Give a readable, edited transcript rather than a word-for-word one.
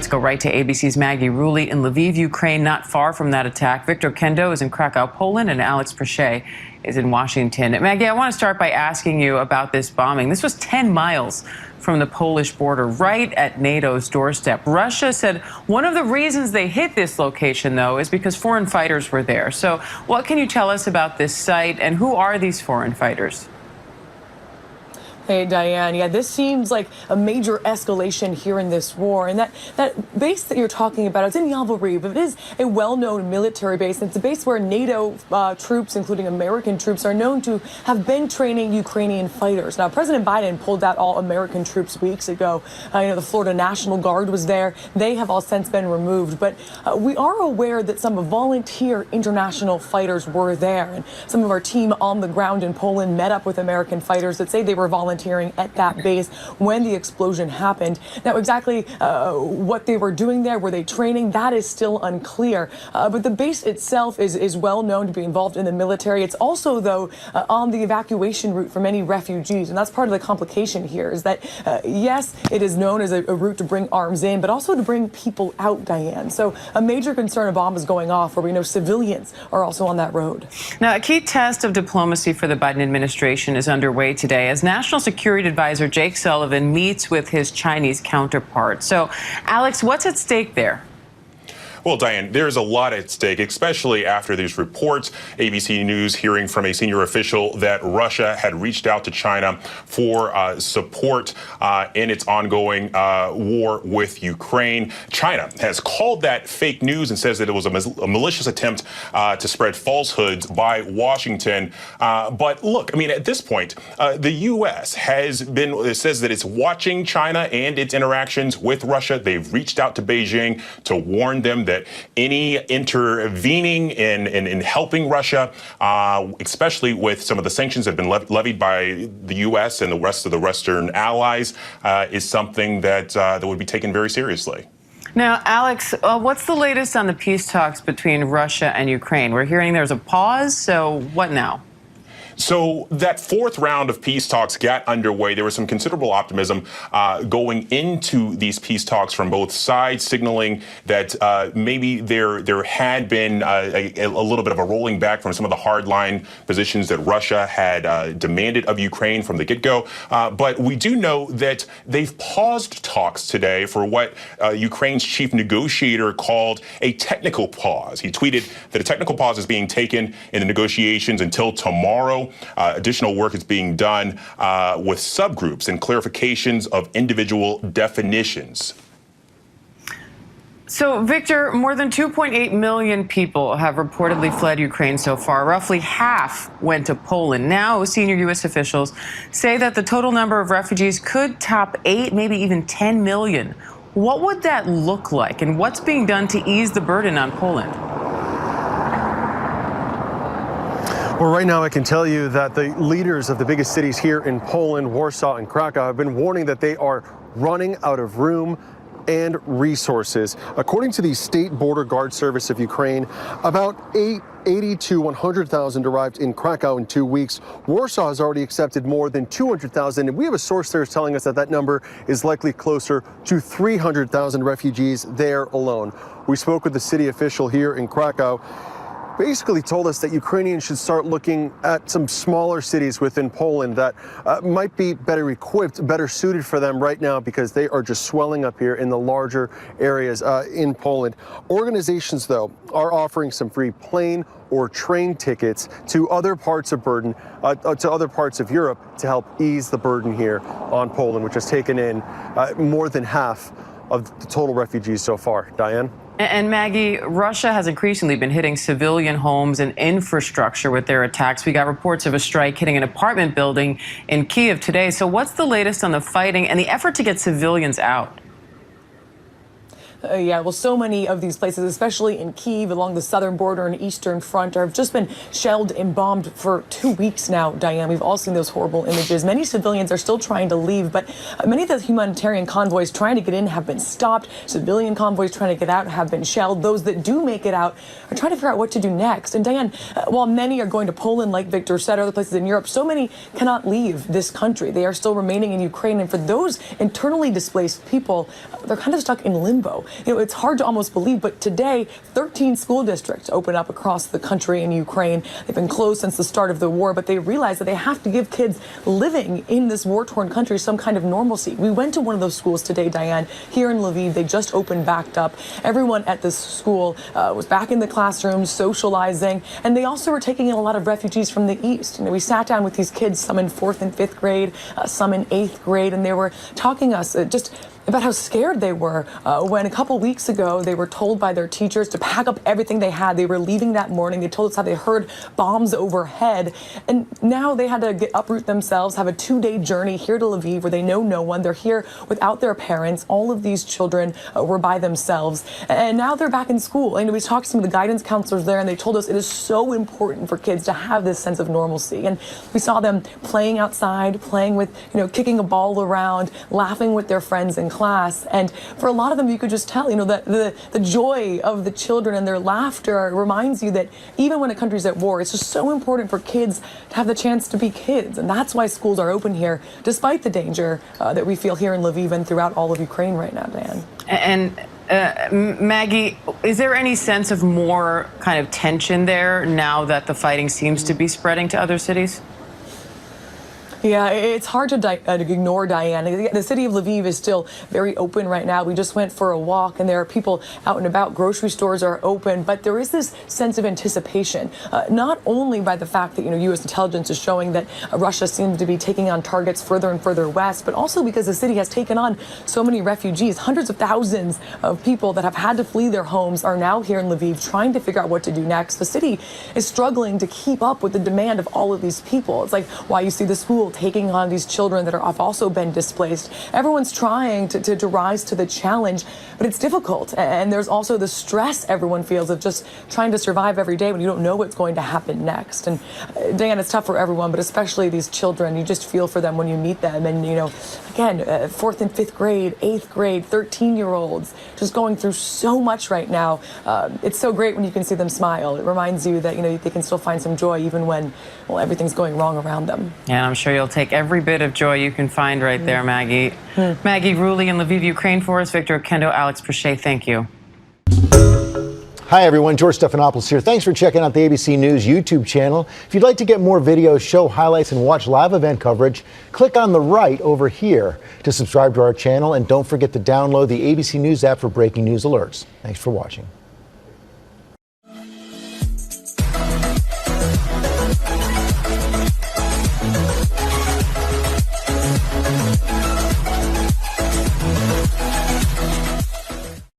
let's go right to ABC's Maggie Rulli in Lviv, Ukraine, not far from that attack. Victor Kendo is in Krakow, Poland, and Alex Perche is in Washington. Maggie, I want to start by asking you about this bombing. This was 10 miles from the Polish border, right at NATO's doorstep. Russia said one of the reasons they hit this location, though, is because foreign fighters were there. So what can you tell us about this site, and who are these foreign fighters? Hey, Diane. Yeah, this seems like a major escalation here in this war. And that base that you're talking about, it's in Yavoriv. It is a well-known military base. It's a base where NATO troops, including American troops, are known to have been training Ukrainian fighters. Now, President Biden pulled out all American troops weeks ago. The Florida National Guard was there. They have all since been removed. But we are aware that some volunteer international fighters were there. And some of our team on the ground in Poland met up with American fighters that say they were volunteering at that base when the explosion happened. Now, exactly what they were doing there, were they training, that is still unclear. But the base itself is well known to be involved in the military. It's also, though, on the evacuation route for many refugees. And that's part of the complication here is that, yes, it is known as a route to bring arms in, but also to bring people out, Diane. So a major concern, a bomb is going off where we know civilians are also on that road. Now, a key test of diplomacy for the Biden administration is underway today as National Security Advisor Jake Sullivan meets with his Chinese counterpart. So, Alex, what's at stake there? Well, Diane, there's a lot at stake, especially after these reports. ABC News hearing from a senior official that Russia had reached out to China for support in its ongoing war with Ukraine. China has called that fake news and says that it was a malicious attempt to spread falsehoods by Washington. But look, I mean, at this point, the U.S. says that it's watching China and its interactions with Russia. They've reached out to Beijing to warn them that any intervening in helping Russia, especially with some of the sanctions that have been levied by the U.S. and the rest of the Western allies, is something that would be taken very seriously. Now, Alex, what's the latest on the peace talks between Russia and Ukraine? We're hearing there's a pause, so what now? So that fourth round of peace talks got underway. There was some considerable optimism going into these peace talks from both sides, signaling that maybe there had been a little bit of a rolling back from some of the hardline positions that Russia had demanded of Ukraine from the get-go. But we do know that they've paused talks today for what Ukraine's chief negotiator called a technical pause. He tweeted that a technical pause is being taken in the negotiations until tomorrow. Additional work is being done with subgroups and clarifications of individual definitions. So, Victor, more than 2.8 million people have reportedly fled Ukraine so far. Roughly half went to Poland. Now, senior U.S. officials say that the total number of refugees could top 8, maybe even 10 million. What would that look like, and what's being done to ease the burden on Poland? Well, right now I can tell you that the leaders of the biggest cities here in Poland, Warsaw and Krakow, have been warning that they are running out of room and resources. According to the State Border Guard Service of Ukraine, about 80 to 100,000 arrived in Krakow in 2 weeks. Warsaw has already accepted more than 200,000, and we have a source there telling us that that number is likely closer to 300,000 refugees there alone. We spoke with the city official here in Krakow. Basically told us that Ukrainians should start looking at some smaller cities within Poland that might be better equipped, better suited for them right now because they are just swelling up here in the larger areas in Poland. Organizations, though, are offering some free plane or train tickets to other parts of to other parts of Europe to help ease the burden here on Poland, which has taken in more than half of the total refugees so far. Diane? And Maggie, Russia has increasingly been hitting civilian homes and infrastructure with their attacks. We got reports of a strike hitting an apartment building in Kyiv today. So what's the latest on the fighting and the effort to get civilians out? Yeah, well, so many of these places, especially in Kyiv along the southern border and eastern front, have just been shelled and bombed for 2 weeks now, Diane. We've all seen those horrible images. Many civilians are still trying to leave, but many of the humanitarian convoys trying to get in have been stopped. Civilian convoys trying to get out have been shelled. Those that do make it out are trying to figure out what to do next. And Diane, while many are going to Poland, like Victor said, other places in Europe, so many cannot leave this country. They are still remaining in Ukraine. And for those internally displaced people, they're kind of stuck in limbo. it's hard to almost believe, but today 13 school districts open up across the country in Ukraine. They've been closed since the start of the war, but they realize that they have to give kids living in this war-torn country some kind of normalcy. We went to one of those schools today, Diane, here in Lviv. They just opened back up. Everyone at this school was back in the classrooms, socializing, and they also were taking in a lot of refugees from the east. We sat down with these kids, some in 4th and 5th grade, some in 8th grade, and they were talking to us just about how scared they were when a couple weeks ago they were told by their teachers to pack up everything they had. They were leaving that morning. They told us how they heard bombs overhead, and now they had to uproot themselves, have a 2-day journey here to Lviv where they know no one. They're here without their parents. All of these children were by themselves, and now they're back in school. And we talked to some of the guidance counselors there, and they told us it is so important for kids to have this sense of normalcy. And we saw them playing outside, playing with, kicking a ball around, laughing with their friends in class. And for a lot of them, you could just tell, that the joy of the children and their laughter reminds you that even when a country's at war, it's just so important for kids to have the chance to be kids. And that's why schools are open here, despite the danger that we feel here in Lviv and throughout all of Ukraine right now, Dan. And Maggie, is there any sense of more kind of tension there now that the fighting seems to be spreading to other cities? Yeah, it's hard to ignore, Diane. The city of Lviv is still very open right now. We just went for a walk, and there are people out and about. Grocery stores are open, but there is this sense of anticipation, not only by the fact that, U.S. intelligence is showing that Russia seems to be taking on targets further and further west, but also because the city has taken on so many refugees. Hundreds of thousands of people that have had to flee their homes are now here in Lviv trying to figure out what to do next. The city is struggling to keep up with the demand of all of these people. It's like why you see the school taking on these children that have also been displaced. Everyone's trying to rise to the challenge, but it's difficult. And there's also the stress everyone feels of just trying to survive every day when you don't know what's going to happen next. And Dan, it's tough for everyone, but especially these children. You just feel for them when you meet them. And, again, 4th and 5th grade, 8th grade, 13-year-olds, just going through so much right now. It's so great when you can see them smile. It reminds you that, they can still find some joy even when, everything's going wrong around them. Yeah, I'm sure you'll take every bit of joy you can find right there, Maggie. Maggie Rulli in Lviv, Ukraine for us. Victor Kendo, Alex Prochet, thank you. Hi, everyone. George Stephanopoulos here. Thanks for checking out the ABC News YouTube channel. If you'd like to get more videos, show highlights, and watch live event coverage, click on the right over here to subscribe to our channel. And don't forget to download the ABC News app for breaking news alerts. Thanks for watching.